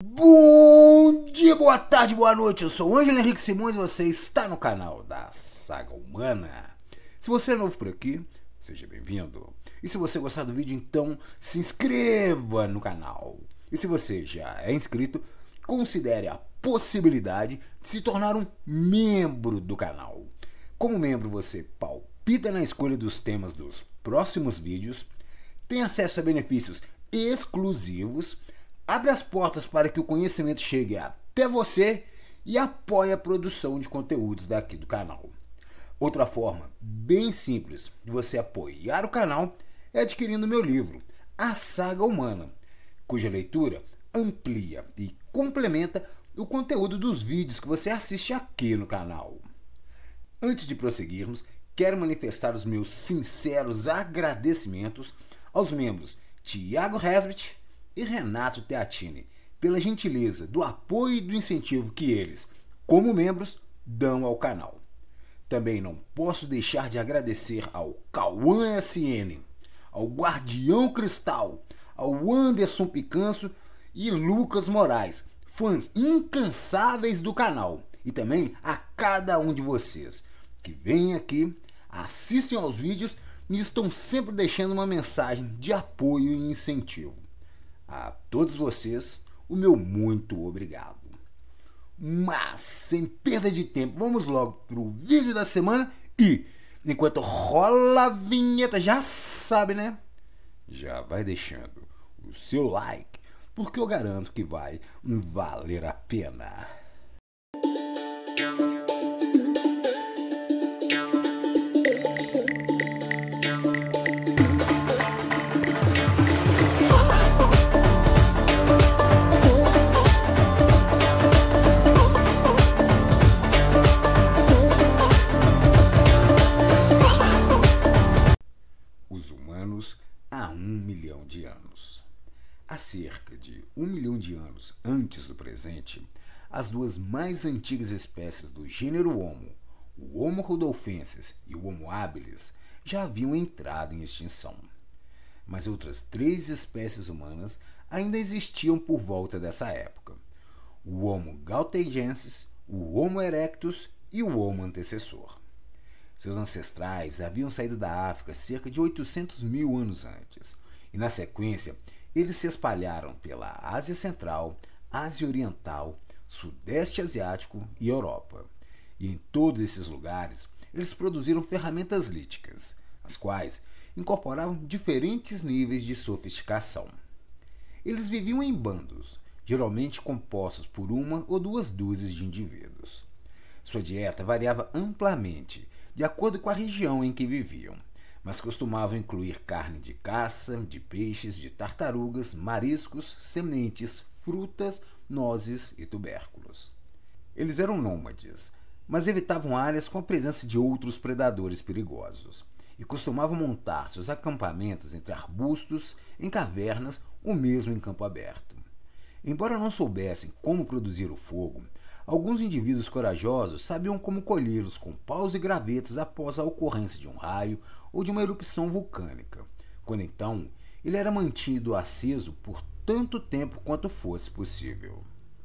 Bom dia, boa tarde, boa noite, eu sou o Ângelo Henrique Simões e você está no canal da Saga Humana. Se você é novo por aqui, seja bem-vindo. E se você gostar do vídeo, então se inscreva no canal. E se você já é inscrito, considere a possibilidade de se tornar um membro do canal. Como membro, você palpita na escolha dos temas dos próximos vídeos, tem acesso a benefícios exclusivos, abre as portas para que o conhecimento chegue até você e apoie a produção de conteúdos daqui do canal. Outra forma bem simples de você apoiar o canal é adquirindo meu livro, A Saga Humana, cuja leitura amplia e complementa o conteúdo dos vídeos que você assiste aqui no canal. Antes de prosseguirmos, quero manifestar os meus sinceros agradecimentos aos membros Thiago Resbit e Renato Teatini, pela gentileza do apoio e do incentivo que eles, como membros, dão ao canal. Também não posso deixar de agradecer ao Cauã SN, ao Guardião Cristal, ao Anderson Picanço e Lucas Moraes, fãs incansáveis do canal, e também a cada um de vocês que vêm aqui, assistem aos vídeos e estão sempre deixando uma mensagem de apoio e incentivo. A todos vocês, o meu muito obrigado. Mas, sem perda de tempo, vamos logo para o vídeo da semana e, enquanto rola a vinheta, já sabe, né? Já vai deixando o seu like, porque eu garanto que vai valer a pena. Os humanos há 1 milhão de anos. Há cerca de 1 milhão de anos antes do presente, as duas mais antigas espécies do gênero Homo, o Homo rudolfensis e o Homo habilis, já haviam entrado em extinção. Mas outras 3 espécies humanas ainda existiam por volta dessa época: o Homo gaulteigensis, o Homo erectus e o Homo antecessor. Seus ancestrais haviam saído da África cerca de 800 mil anos antes, e na sequência eles se espalharam pela Ásia Central, Ásia Oriental, Sudeste Asiático e Europa. E em todos esses lugares eles produziram ferramentas líticas, as quais incorporavam diferentes níveis de sofisticação. Eles viviam em bandos, geralmente compostos por 1 ou 2 dúzias de indivíduos. Sua dieta variava amplamente, de acordo com a região em que viviam, mas costumavam incluir carne de caça, de peixes, de tartarugas, mariscos, sementes, frutas, nozes e tubérculos. Eles eram nômades, mas evitavam áreas com a presença de outros predadores perigosos, e costumavam montar seus acampamentos entre arbustos, em cavernas ou mesmo em campo aberto. Embora não soubessem como produzir o fogo, alguns indivíduos corajosos sabiam como colhê-los com paus e gravetos após a ocorrência de um raio ou de uma erupção vulcânica, quando então ele era mantido aceso por tanto tempo quanto fosse possível.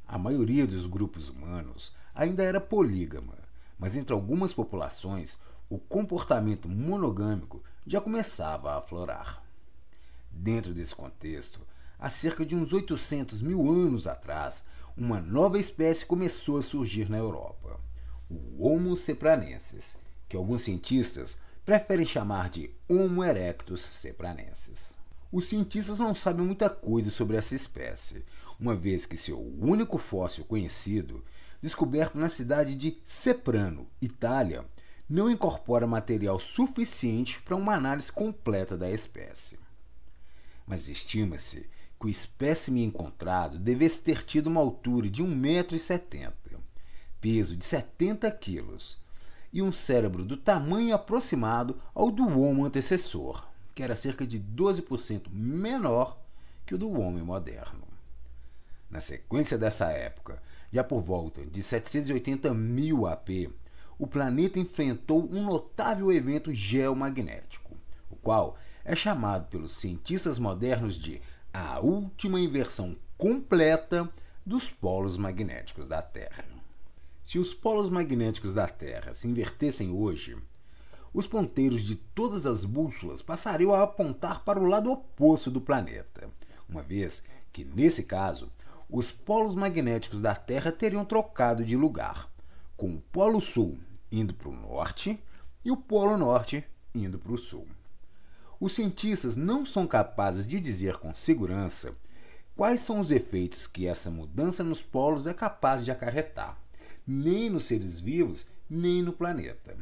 A maioria dos grupos humanos ainda era polígama, mas entre algumas populações o comportamento monogâmico já começava a aflorar. Dentro desse contexto, há cerca de uns 800 mil anos atrás, uma nova espécie começou a surgir na Europa, o Homo cepranensis, que alguns cientistas preferem chamar de Homo erectus cepranensis. Os cientistas não sabem muita coisa sobre essa espécie, uma vez que seu único fóssil conhecido, descoberto na cidade de Ceprano, Itália, não incorpora material suficiente para uma análise completa da espécie. Mas estima-se que o espécime encontrado devesse ter tido uma altura de 1,70 m, peso de 70 kg e um cérebro do tamanho aproximado ao do Homo antecessor, que era cerca de 12% menor que o do homem moderno. Na sequência dessa época, já por volta de 780 mil AP, o planeta enfrentou um notável evento geomagnético, o qual é chamado pelos cientistas modernos de a última inversão completa dos polos magnéticos da Terra. Se os polos magnéticos da Terra se invertessem hoje, os ponteiros de todas as bússolas passariam a apontar para o lado oposto do planeta, uma vez que, nesse caso, os polos magnéticos da Terra teriam trocado de lugar, com o Polo Sul indo para o norte e o Polo Norte indo para o sul. Os cientistas não são capazes de dizer com segurança quais são os efeitos que essa mudança nos polos é capaz de acarretar, nem nos seres vivos, nem no planeta.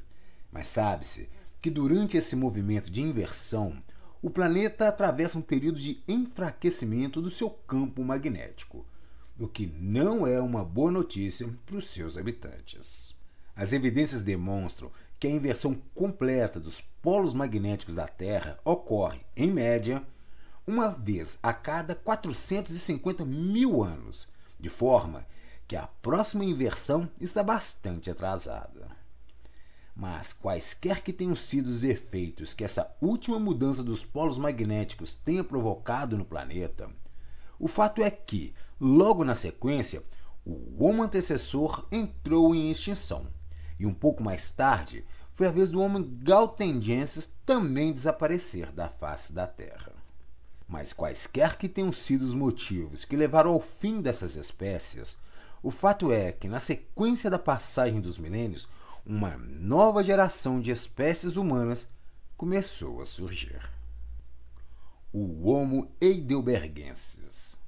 Mas sabe-se que durante esse movimento de inversão, o planeta atravessa um período de enfraquecimento do seu campo magnético, o que não é uma boa notícia para os seus habitantes. As evidências demonstram que a inversão completa dos polos magnéticos da Terra ocorre, em média, uma vez a cada 450 mil anos, de forma que a próxima inversão está bastante atrasada. Mas, quaisquer que tenham sido os efeitos que essa última mudança dos polos magnéticos tenha provocado no planeta, o fato é que, logo na sequência, o Homo antecessor entrou em extinção, e um pouco mais tarde foi a vez do Homo galtendensis também desaparecer da face da Terra. Mas quaisquer que tenham sido os motivos que levaram ao fim dessas espécies, o fato é que, na sequência da passagem dos milênios, uma nova geração de espécies humanas começou a surgir. O Homo heidelbergensis.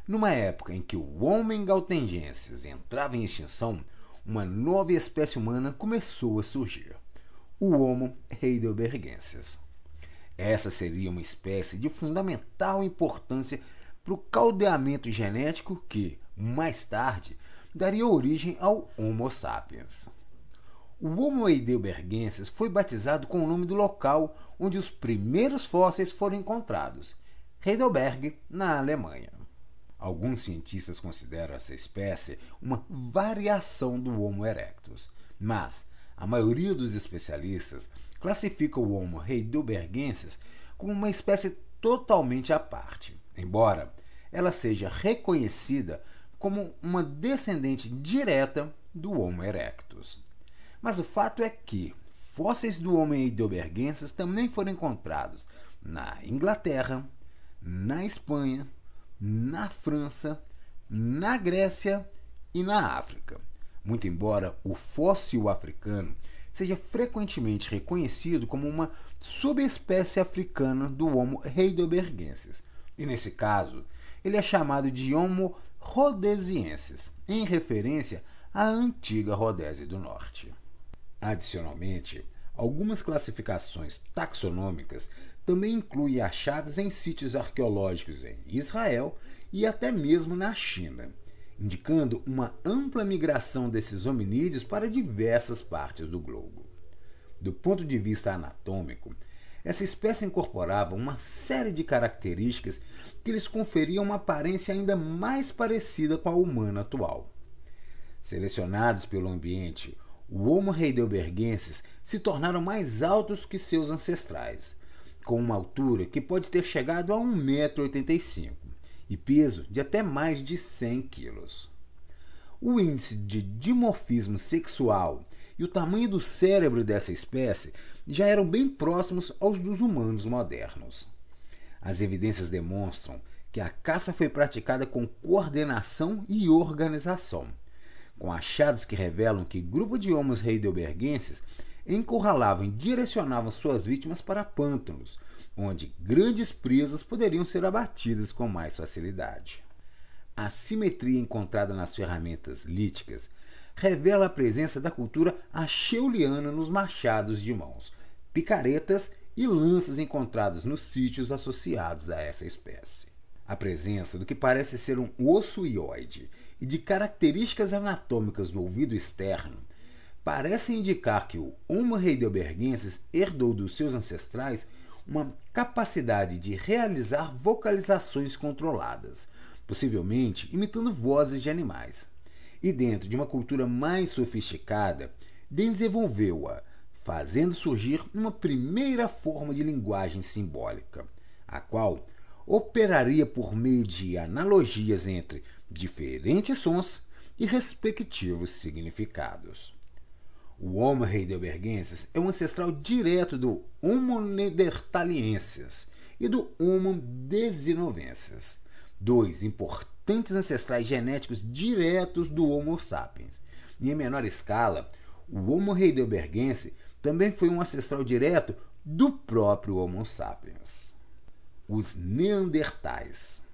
Numa época em que o Homo galtendensis entrava em extinção, uma nova espécie humana começou a surgir, o Homo heidelbergensis. Essa seria uma espécie de fundamental importância para o caldeamento genético que, mais tarde, daria origem ao Homo sapiens. O Homo heidelbergensis foi batizado com o nome do local onde os primeiros fósseis foram encontrados, Heidelberg, na Alemanha. Alguns cientistas consideram essa espécie uma variação do Homo erectus, mas a maioria dos especialistas classifica o Homo heidelbergensis como uma espécie totalmente à parte, embora ela seja reconhecida como uma descendente direta do Homo erectus. Mas o fato é que fósseis do Homo heidelbergensis também foram encontrados na Inglaterra, na Espanha, na França, na Grécia e na África, muito embora o fóssil africano seja frequentemente reconhecido como uma subespécie africana do Homo heidelbergensis, e nesse caso ele é chamado de Homo rhodesiensis, em referência à antiga Rodésia do Norte. Adicionalmente, algumas classificações taxonômicas também incluem achados em sítios arqueológicos em Israel e até mesmo na China, indicando uma ampla migração desses hominídeos para diversas partes do globo. Do ponto de vista anatômico, essa espécie incorporava uma série de características que lhes conferiam uma aparência ainda mais parecida com a humana atual. Selecionados pelo ambiente, o Homo heidelbergensis se tornaram mais altos que seus ancestrais, com uma altura que pode ter chegado a 1,85 m e peso de até mais de 100 kg. O índice de dimorfismo sexual e o tamanho do cérebro dessa espécie já eram bem próximos aos dos humanos modernos. As evidências demonstram que a caça foi praticada com coordenação e organização, com achados que revelam que grupos de Homo heidelbergensis encurralavam e direcionavam suas vítimas para pântanos, onde grandes presas poderiam ser abatidas com mais facilidade. A simetria encontrada nas ferramentas líticas revela a presença da cultura acheuliana nos machados de mãos, picaretas e lanças encontradas nos sítios associados a essa espécie. A presença do que parece ser um osso hioide e de características anatômicas do ouvido externo parece indicar que o Homo heidelbergensis herdou dos seus ancestrais uma capacidade de realizar vocalizações controladas, possivelmente imitando vozes de animais, e dentro de uma cultura mais sofisticada, desenvolveu-a, fazendo surgir uma primeira forma de linguagem simbólica, a qual operaria por meio de analogias entre diferentes sons e respectivos significados. O Homo heidelbergensis é um ancestral direto do Homo neanderthalensis e do Homo denisovanensis, dois importantes ancestrais genéticos diretos do Homo sapiens. E em menor escala, o Homo heidelbergensis também foi um ancestral direto do próprio Homo sapiens. Os neandertais.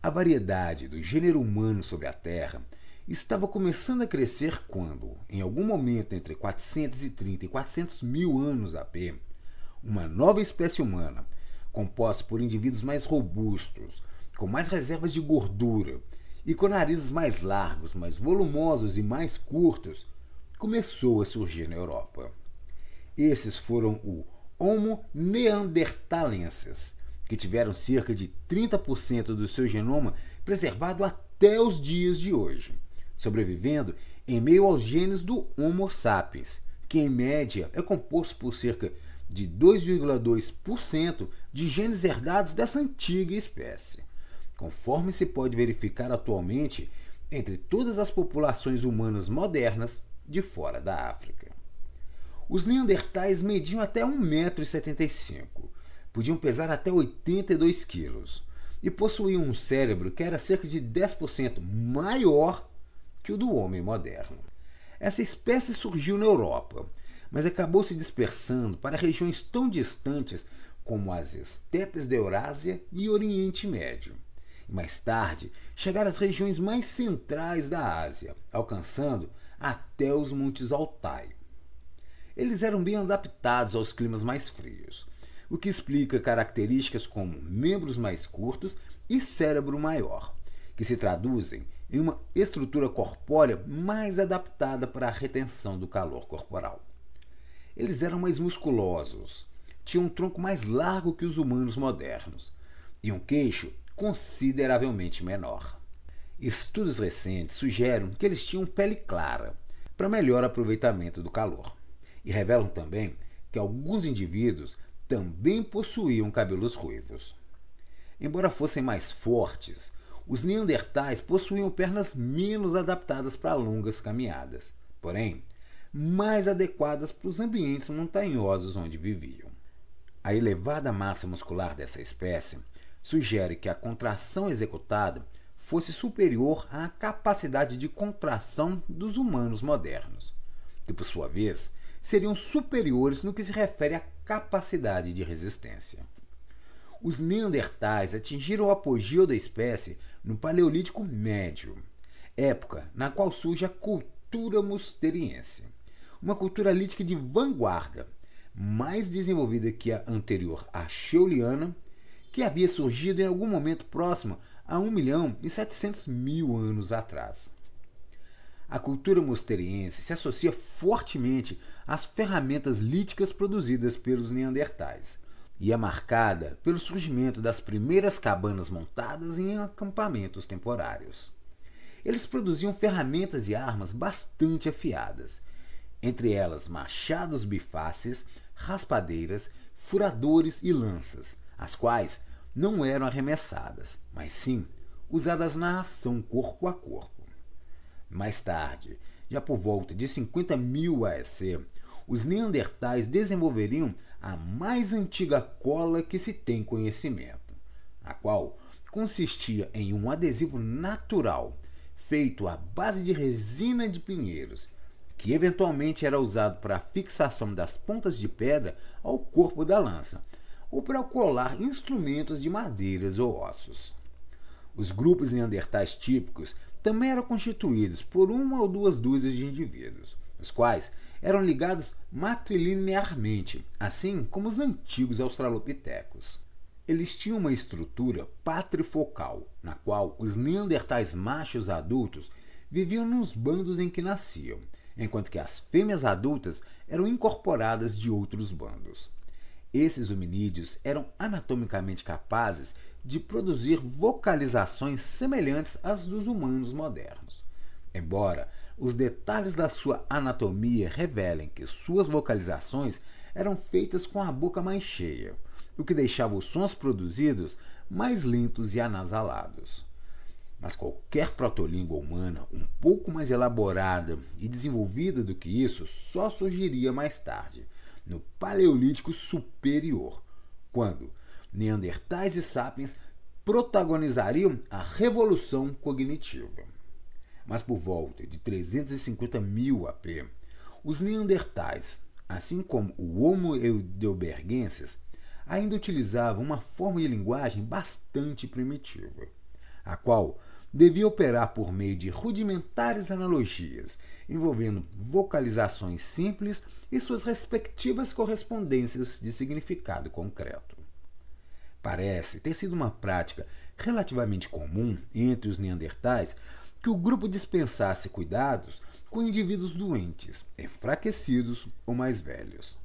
A variedade do gênero humano sobre a Terra estava começando a crescer quando, em algum momento entre 430 e 400 mil anos AP, uma nova espécie humana, composta por indivíduos mais robustos, com mais reservas de gordura e com narizes mais largos, mais volumosos e mais curtos, começou a surgir na Europa. Esses foram o Homo neanderthalensis, que tiveram cerca de 30% do seu genoma preservado até os dias de hoje, sobrevivendo em meio aos genes do Homo sapiens, que em média é composto por cerca de 2,2% de genes herdados dessa antiga espécie, conforme se pode verificar atualmente entre todas as populações humanas modernas de fora da África. Os neandertais mediam até 1,75 m, podiam pesar até 82 kg e possuíam um cérebro que era cerca de 10% maior que o do homem moderno. Essa espécie surgiu na Europa, mas acabou se dispersando para regiões tão distantes como as estepes da Eurásia e Oriente Médio. E mais tarde, chegaram às regiões mais centrais da Ásia, alcançando até os Montes Altai. Eles eram bem adaptados aos climas mais frios, o que explica características como membros mais curtos e cérebro maior, que se traduzem em uma estrutura corpórea mais adaptada para a retenção do calor corporal. Eles eram mais musculosos, tinham um tronco mais largo que os humanos modernos e um queixo consideravelmente menor. Estudos recentes sugerem que eles tinham pele clara, para melhor aproveitamento do calor, e revelam também que alguns indivíduos também possuíam cabelos ruivos. Embora fossem mais fortes, os neandertais possuíam pernas menos adaptadas para longas caminhadas, porém, mais adequadas para os ambientes montanhosos onde viviam. A elevada massa muscular dessa espécie sugere que a contração executada fosse superior à capacidade de contração dos humanos modernos, que, por sua vez, seriam superiores no que se refere à capacidade de resistência. Os neandertais atingiram o apogeu da espécie no Paleolítico Médio, época na qual surge a cultura musteriense, uma cultura lítica de vanguarda, mais desenvolvida que a anterior acheuliana, que havia surgido em algum momento próximo a 1.700.000 anos atrás. A cultura musteriense se associa fortemente às ferramentas líticas produzidas pelos neandertais e é marcada pelo surgimento das primeiras cabanas montadas em acampamentos temporários. Eles produziam ferramentas e armas bastante afiadas, entre elas machados bifaces, raspadeiras, furadores e lanças, as quais não eram arremessadas, mas sim usadas na ação corpo a corpo. Mais tarde, já por volta de 50.000 AEC, os neandertais desenvolveriam a mais antiga cola que se tem conhecimento, a qual consistia em um adesivo natural feito à base de resina de pinheiros, que eventualmente era usado para a fixação das pontas de pedra ao corpo da lança ou para colar instrumentos de madeiras ou ossos. Os grupos neandertais típicos também eram constituídos por uma ou duas dúzias de indivíduos, os quais eram ligados matrilinearmente, assim como os antigos australopitecos. Eles tinham uma estrutura patrifocal, na qual os neandertais machos adultos viviam nos bandos em que nasciam, enquanto que as fêmeas adultas eram incorporadas de outros bandos. Esses hominídeos eram anatomicamente capazes de produzir vocalizações semelhantes às dos humanos modernos, embora os detalhes da sua anatomia revelem que suas vocalizações eram feitas com a boca mais cheia, o que deixava os sons produzidos mais lentos e anasalados. Mas qualquer protolíngua humana um pouco mais elaborada e desenvolvida do que isso só surgiria mais tarde, no Paleolítico Superior, quando Neandertais e Sapiens protagonizariam a revolução cognitiva. Mas por volta de 350.000 AP, os Neandertais, assim como o Homo heidelbergensis, ainda utilizavam uma forma de linguagem bastante primitiva, a qual devia operar por meio de rudimentares analogias, envolvendo vocalizações simples e suas respectivas correspondências de significado concreto. Parece ter sido uma prática relativamente comum entre os neandertais que o grupo dispensasse cuidados com indivíduos doentes, enfraquecidos ou mais velhos.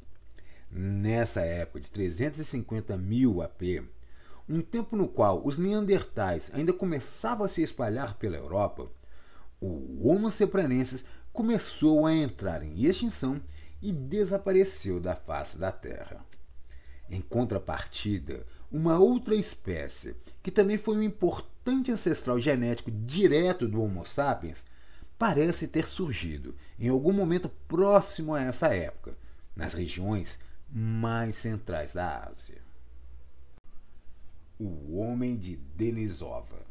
Nessa época de 350.000 AP, um tempo no qual os neandertais ainda começavam a se espalhar pela Europa, o Homo sepranensis começou a entrar em extinção e desapareceu da face da Terra. Em contrapartida, uma outra espécie, que também foi um importante ancestral genético direto do Homo sapiens, parece ter surgido em algum momento próximo a essa época, nas regiões mais centrais da Ásia. O Homem de Denisova.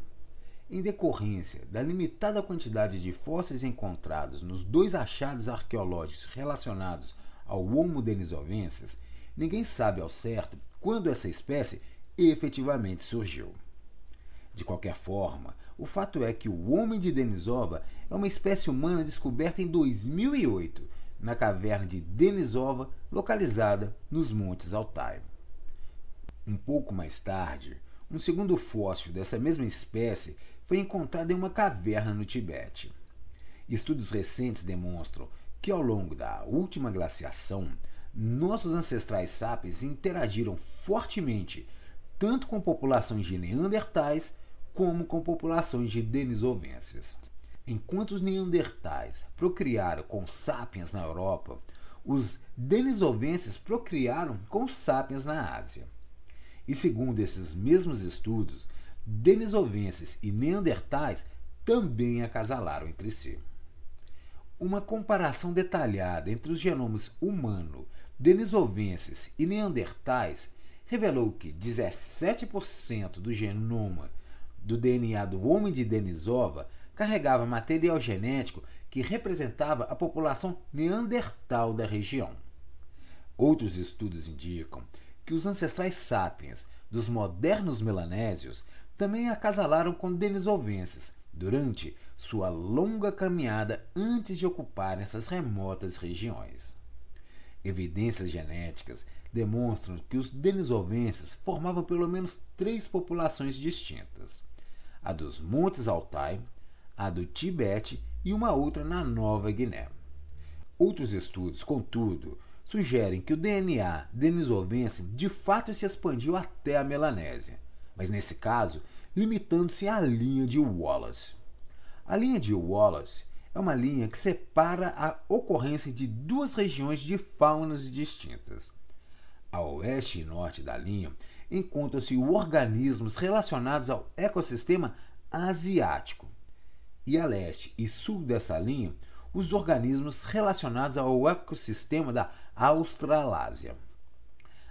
Em decorrência da limitada quantidade de fósseis encontrados nos 2 achados arqueológicos relacionados ao Homo denisovensis, ninguém sabe ao certo quando essa espécie efetivamente surgiu. De qualquer forma, o fato é que o Homem de Denisova é uma espécie humana descoberta em 2008, na caverna de Denisova, localizada nos Montes Altai. Um pouco mais tarde, um segundo fóssil dessa mesma espécie foi encontrado em uma caverna no Tibete. Estudos recentes demonstram que, ao longo da última glaciação, nossos ancestrais sapiens interagiram fortemente tanto com populações de neandertais como com populações de denisovenses. Enquanto os neandertais procriaram com sapiens na Europa, os denisovenses procriaram com sapiens na Ásia. E segundo esses mesmos estudos, denisovenses e neandertais também acasalaram entre si. Uma comparação detalhada entre os genomas humano, denisovenses e neandertais revelou que 17% do genoma do DNA do Homem de Denisova carregava material genético que representava a população neandertal da região. Outros estudos indicam que os ancestrais sapiens dos modernos melanésios também acasalaram com denisovenses durante sua longa caminhada antes de ocuparem essas remotas regiões. Evidências genéticas demonstram que os denisovenses formavam pelo menos 3 populações distintas: a dos Montes Altai, a do Tibete e uma outra na Nova Guiné. Outros estudos, contudo, sugerem que o DNA denisovense de fato se expandiu até a Melanésia, mas nesse caso limitando-se à linha de Wallace. A linha de Wallace é uma linha que separa a ocorrência de 2 regiões de faunas distintas. A oeste e norte da linha encontram-se organismos relacionados ao ecossistema asiático, e a leste e sul dessa linha, os organismos relacionados ao ecossistema da Australásia.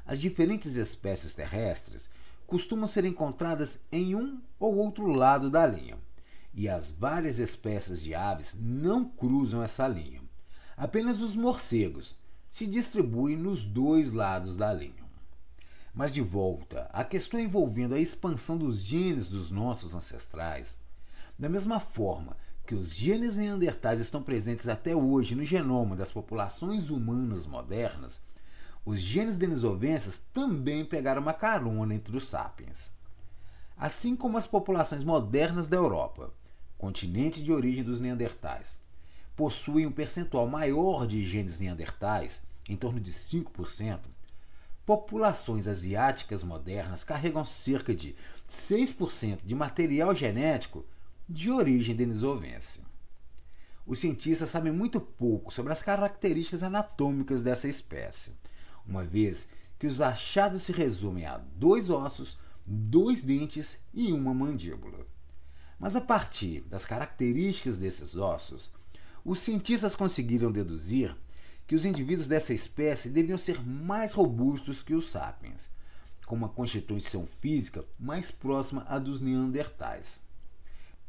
As diferentes espécies terrestres costumam ser encontradas em um ou outro lado da linha, e as várias espécies de aves não cruzam essa linha. Apenas os morcegos se distribuem nos 2 lados da linha. Mas de volta à questão envolvendo a expansão dos genes dos nossos ancestrais, da mesma forma que os genes neandertais estão presentes até hoje no genoma das populações humanas modernas, os genes denisovenses também pegaram uma carona entre os sapiens. Assim como as populações modernas da Europa, continente de origem dos neandertais, possuem um percentual maior de genes neandertais, em torno de 5%, populações asiáticas modernas carregam cerca de 6% de material genético de origem denisovense. Os cientistas sabem muito pouco sobre as características anatômicas dessa espécie, uma vez que os achados se resumem a 2 ossos, 2 dentes e uma mandíbula. Mas a partir das características desses ossos, os cientistas conseguiram deduzir que os indivíduos dessa espécie deviam ser mais robustos que os sapiens, com uma constituição física mais próxima à dos neandertais.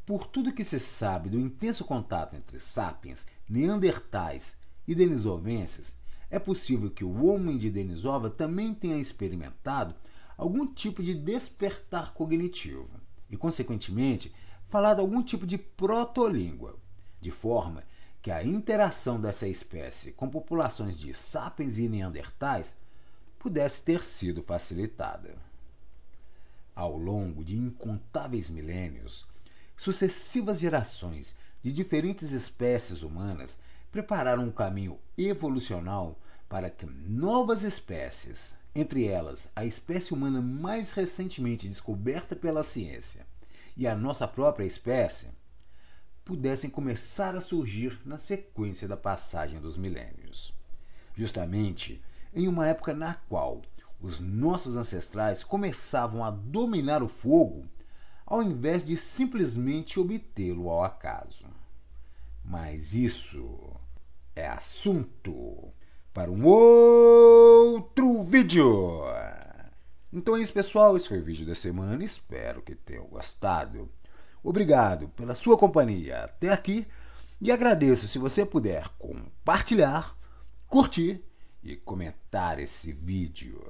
Por tudo que se sabe do intenso contato entre sapiens, neandertais e denisovenses, é possível que o homem de Denisova também tenha experimentado algum tipo de despertar cognitivo e, consequentemente, falado algum tipo de protolíngua, de forma que a interação dessa espécie com populações de sapiens e neandertais pudesse ter sido facilitada. Ao longo de incontáveis milênios, sucessivas gerações de diferentes espécies humanas prepararam um caminho evolucional para que novas espécies, entre elas a espécie humana mais recentemente descoberta pela ciência e a nossa própria espécie, pudessem começar a surgir na sequência da passagem dos milênios. Justamente em uma época na qual os nossos ancestrais começavam a dominar o fogo, ao invés de simplesmente obtê-lo ao acaso. Mas isso é assunto para um outro vídeo. Então é isso, pessoal. Esse foi o vídeo da semana. Espero que tenham gostado. Obrigado pela sua companhia até aqui e agradeço se você puder compartilhar, curtir e comentar esse vídeo.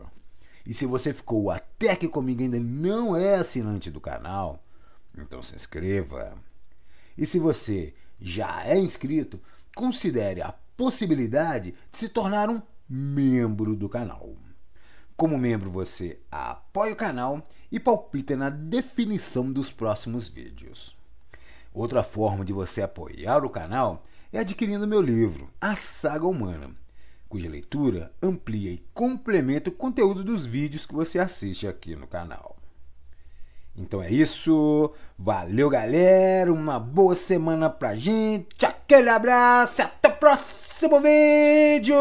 E se você ficou até aqui comigo e ainda não é assinante do canal, então se inscreva. E se você já é inscrito, considere a possibilidade de se tornar um membro do canal. Como membro, você apoia o canal e palpita na definição dos próximos vídeos. Outra forma de você apoiar o canal é adquirindo meu livro, A Saga Humana, cuja leitura amplia e complementa o conteúdo dos vídeos que você assiste aqui no canal. Então é isso, valeu galera, uma boa semana pra gente, aquele abraço e até o próximo vídeo!